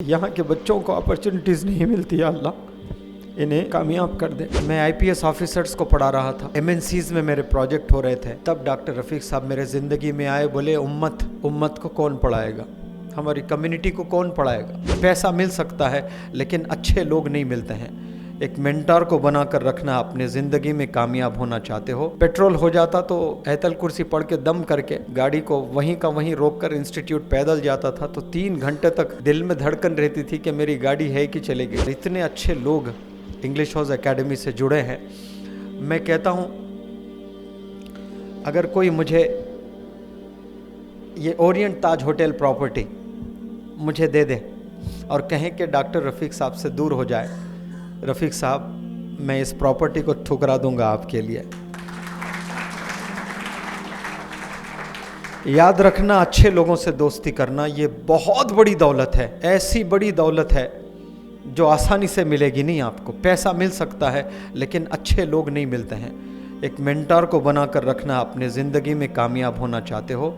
यहाँ के बच्चों को अपॉर्चुनिटीज़ नहीं मिलती है, अल्लाह इन्हें कामयाब कर दे। मैं आईपीएस ऑफिसर्स को पढ़ा रहा था, एमएनसीज में मेरे प्रोजेक्ट हो रहे थे, तब डॉक्टर रफ़ीक साहब मेरे ज़िंदगी में आए। बोले उम्मत को कौन पढ़ाएगा, हमारी कम्युनिटी को कौन पढ़ाएगा। पैसा मिल सकता है लेकिन अच्छे लोग नहीं मिलते हैं। एक मेंटर को बना कर रखना। अपने ज़िंदगी में कामयाब होना चाहते हो, पेट्रोल हो जाता तो ऐतल कुर्सी पढ़ के दम करके गाड़ी को वहीं का वहीं रोक कर इंस्टीट्यूट पैदल जाता था, तो 3 घंटे तक दिल में धड़कन रहती थी कि मेरी गाड़ी है कि चलेगी। इतने अच्छे लोग इंग्लिश हाउस एकेडमी से जुड़े हैं। मैं कहता हूँ अगर कोई मुझे ये ओरिएंट ताज होटल प्रॉपर्टी मुझे दे दे और कहें कि डॉक्टर रफ़ीक साहब से दूर हो जाए, रफ़ीक साहब मैं इस प्रॉपर्टी को ठुकरा दूंगा आपके लिए। याद रखना, अच्छे लोगों से दोस्ती करना ये बहुत बड़ी दौलत है, ऐसी बड़ी दौलत है जो आसानी से मिलेगी नहीं आपको। पैसा मिल सकता है लेकिन अच्छे लोग नहीं मिलते हैं। एक मेंटर को बना कर रखना। अपने ज़िंदगी में कामयाब होना चाहते हो,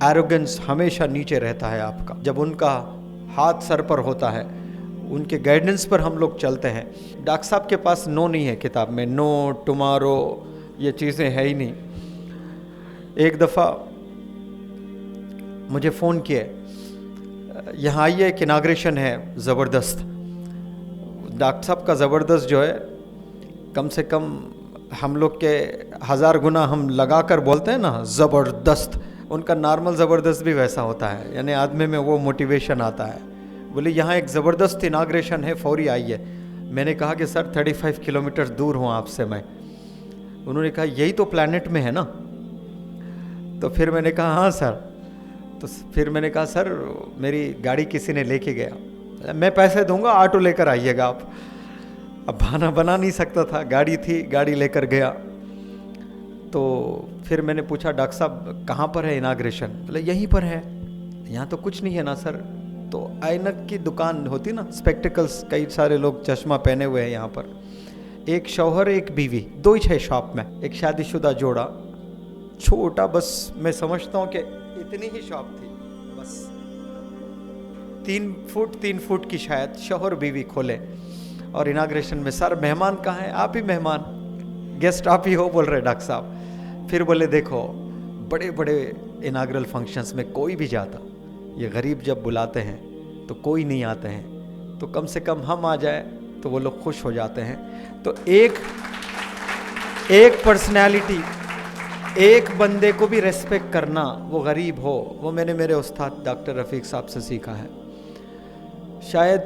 एरोगेंस हमेशा नीचे रहता है आपका। जब उनका हाथ सर पर होता है, उनके गाइडेंस पर हम लोग चलते हैं। डॉक्टर साहब के पास नो नहीं है किताब में, नो टुमारो ये चीज़ें है ही नहीं। एक दफ़ा मुझे फ़ोन किए, यहाँ आइए एक इनाग्रेशन है ज़बरदस्त। डॉक्टर साहब का ज़बरदस्त जो है कम से कम हम लोग के 1000 गुना हम लगा कर बोलते हैं ना ज़बरदस्त, उनका नॉर्मल ज़बरदस्त भी वैसा होता है, यानी आदमी में वो मोटिवेशन आता है। बोले यहाँ एक ज़बरदस्त इनाग्रेशन है, फौरी आइए। मैंने कहा कि सर 35 किलोमीटर दूर हूँ आपसे मैं। उन्होंने कहा यही तो प्लैनेट में है ना। तो फिर मैंने कहा हाँ सर। तो फिर मैंने कहा सर मेरी गाड़ी किसी ने लेके गया, मैं पैसे दूंगा, ऑटो लेकर आइएगा आप। अब बना नहीं सकता था, गाड़ी थी, गाड़ी लेकर गया। तो फिर मैंने पूछा डॉक्टर साहब कहाँ पर है इनाग्रेशन। बोले यहीं पर है। यहाँ तो कुछ नहीं है ना सर। तो ऐनक की दुकान होती ना, स्पेक्टिकल्स, कई सारे लोग चश्मा पहने हुए हैं यहाँ पर। एक शौहर एक बीवी, 2 ही है शॉप में। एक शादीशुदा जोड़ा, छोटा, बस मैं समझता हूँ कि इतनी ही शॉप थी, बस 3 फुट की शायद। शौहर बीवी खोले और इनाग्रेशन में सर मेहमान कहाँ हैं, आप ही मेहमान, गेस्ट आप ही हो, बोल रहे डॉक्टर साहब। फिर बोले देखो बड़े बड़े इनाग्रल फंक्शंस में कोई भी जाता, ये गरीब जब बुलाते हैं तो कोई नहीं आते हैं, तो कम से कम हम आ जाए तो वो लोग खुश हो जाते हैं। तो एक पर्सनैलिटी, एक बंदे को भी रेस्पेक्ट करना, वो गरीब हो, वो मैंने मेरे उस्ताद डॉक्टर रफ़ीक साहब से सीखा है। शायद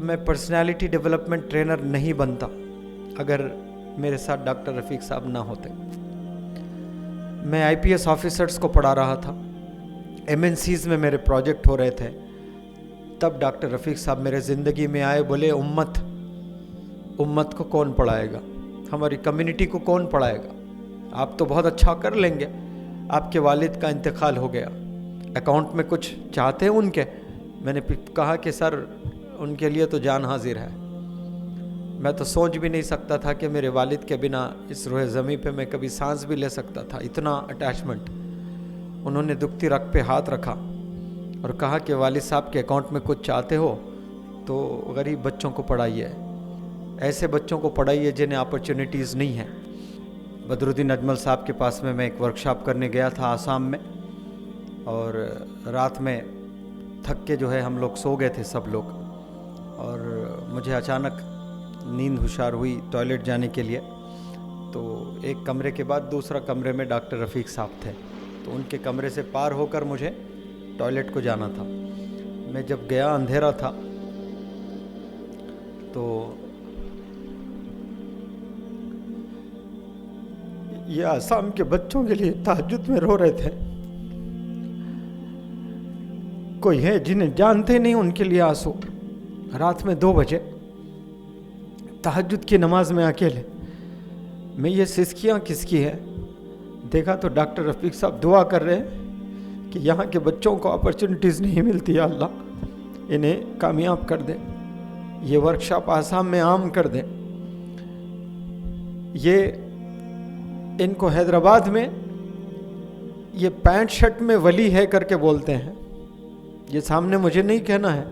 मैं पर्सनैलिटी डेवलपमेंट ट्रेनर नहीं बनता अगर मेरे साथ डॉक्टर रफ़ीक साहब ना होते। मैं आईपीएस ऑफिसर्स को पढ़ा रहा था, एमएनसीज में मेरे प्रोजेक्ट हो रहे थे, तब डॉक्टर रफ़ीक साहब मेरे ज़िंदगी में आए। बोले उम्मत को कौन पढ़ाएगा, हमारी कम्युनिटी को कौन पढ़ाएगा। आप तो बहुत अच्छा कर लेंगे, आपके वालिद का इंतकाल हो गया, अकाउंट में कुछ चाहते हैं उनके। मैंने कहा कि सर उनके लिए तो जान हाजिर है। मैं तो सोच भी नहीं सकता था कि मेरे वालिद के बिना इस रोए ज़मीं पे मैं कभी सांस भी ले सकता था, इतना अटैचमेंट। उन्होंने दुखती रग पे हाथ रखा और कहा कि वालिद साहब के अकाउंट में कुछ चाहते हो तो गरीब बच्चों को पढ़ाइए, ऐसे बच्चों को पढ़ाइए जिन्हें अपॉर्चुनिटीज़ नहीं है। बदरुद्दीन अजमल साहब के पास में मैं एक वर्कशॉप करने गया था आसाम में, और रात में थक के जो है हम लोग सो गए थे सब लोग, और मुझे अचानक नींद हुशार हुई टॉयलेट जाने के लिए। तो एक कमरे के बाद दूसरा कमरे में डॉक्टर रफ़ीक साहब थे, तो उनके कमरे से पार होकर मुझे टॉयलेट को जाना था। मैं जब गया अंधेरा था, तो ये आसाम के बच्चों के लिए तहज्जुद में रो रहे थे। कोई है जिन्हें जानते नहीं, उनके लिए आंसू। रात में 2 बजे तहज्जुद की नमाज में अकेले, मैं ये सिसकियाँ किसकी है, देखा तो डॉक्टर रफ़ीक साहब दुआ कर रहे हैं कि यहाँ के बच्चों को अपॉर्चुनिटीज़ नहीं मिलती है, अल्लाह इन्हें कामयाब कर दे, ये वर्कशॉप आसाम में आम कर दे। ये इनको हैदराबाद में ये पैंट शर्ट में वली है करके बोलते हैं, ये सामने मुझे नहीं कहना है।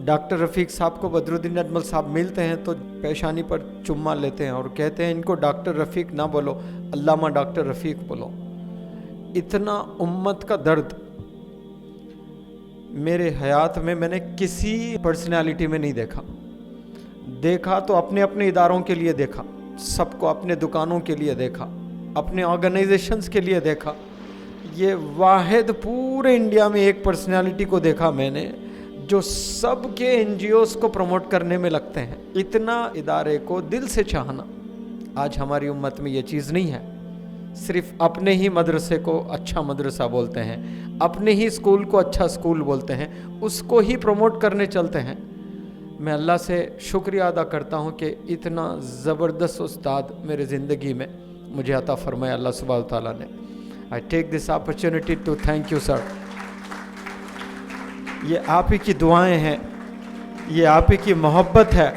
डॉक्टर रफ़ीक साहब को बदरुद्दीन अजमल साहब मिलते हैं तो पेशानी पर चुम्मा लेते हैं और कहते हैं इनको डॉक्टर रफ़ीक ना बोलो, अल्लामा डॉक्टर रफ़ीक बोलो। इतना उम्मत का दर्द मेरे हयात में मैंने किसी पर्सनालिटी में नहीं देखा। देखा तो अपने अपने इदारों के लिए देखा, सबको अपने दुकानों के लिए देखा, अपने ऑर्गेनाइजेशंस के लिए देखा। ये वाहिद पूरे इंडिया में एक पर्सनालिटी को देखा मैंने जो सबके एनजीओस को प्रमोट करने में लगते हैं। इतना इदारे को दिल से चाहना आज हमारी उम्मत में ये चीज़ नहीं है। सिर्फ अपने ही मदरसे को अच्छा मदरसा बोलते हैं, अपने ही स्कूल को अच्छा स्कूल बोलते हैं, उसको ही प्रमोट करने चलते हैं। मैं अल्लाह से शुक्रिया अदा करता हूँ कि इतना ज़बरदस्त उस्ताद मेरे ज़िंदगी में मुझे अता फरमाया अल्लाह सुब्हान व तआला ने। I take this opportunity to thank you sir. ये आप ही की दुआएं हैं, ये आप ही की मोहब्बत है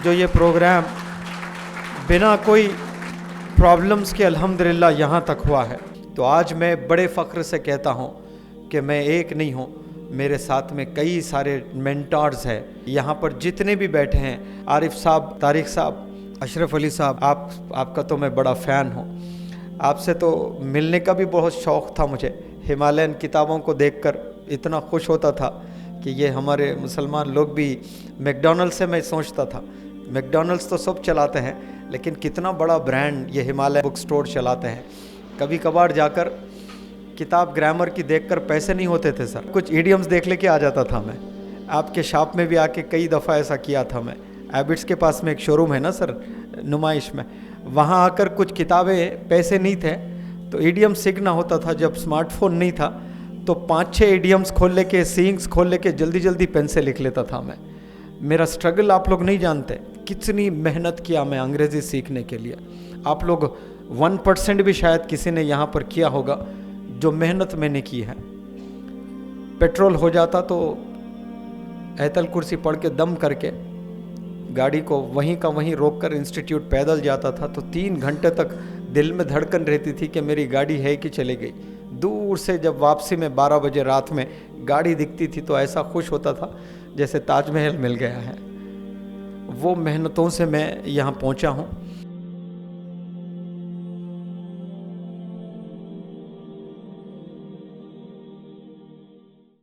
जो ये प्रोग्राम बिना कोई प्रॉब्लम्स के अल्हम्दुलिल्लाह यहाँ तक हुआ है। तो आज मैं बड़े फ़ख्र से कहता हूँ कि मैं एक नहीं हूँ, मेरे साथ में कई सारे मेंटर्स हैं। यहाँ पर जितने भी बैठे हैं, आरिफ साहब, तारिक साहब, अशरफ अली साहब, आपका तो मैं बड़ा फ़ैन हूँ। आपसे तो मिलने का भी बहुत शौक़ था मुझे। हिमालयन किताबों को देखकर इतना खुश होता था कि ये हमारे मुसलमान लोग भी, मैकडॉनल्ड्स से मैं सोचता था मैकडॉनल्ड्स तो सब चलाते हैं लेकिन कितना बड़ा ब्रांड ये हिमालय बुक स्टोर चलाते हैं। कभी कभार जाकर किताब ग्रामर की देखकर पैसे नहीं होते थे सर, कुछ इडियम्स देख लेके आ जाता था मैं। आपके शॉप में भी आके कई दफ़ा ऐसा किया था मैं। एबिट्स के पास में एक शोरूम है ना सर, नुमाइश में, वहाँ आकर कुछ किताबें पैसे नहीं थे तो इडियम सीखना होता था। जब स्मार्टफोन नहीं था तो 5-6 इडियम्स खोल लेके, सीइंग्स खोल लेके जल्दी जल्दी पेन से लिख लेता था मैं। मेरा स्ट्रगल आप लोग नहीं जानते, कितनी मेहनत किया मैं अंग्रेज़ी सीखने के लिए। आप लोग 1% भी शायद किसी ने यहाँ पर किया होगा जो मेहनत मैंने की है। पेट्रोल हो जाता तो आयतल कुर्सी पढ़ के दम करके गाड़ी को वहीं का वहीं रोककर इंस्टीट्यूट पैदल जाता था तो 3 घंटे तक दिल में धड़कन रहती थी कि मेरी गाड़ी है कि चली गई। दूर से जब वापसी में 12 बजे रात में गाड़ी दिखती थी तो ऐसा खुश होता था जैसे ताजमहल मिल गया है। वो मेहनतों से मैं यहाँ पहुँचा हूँ।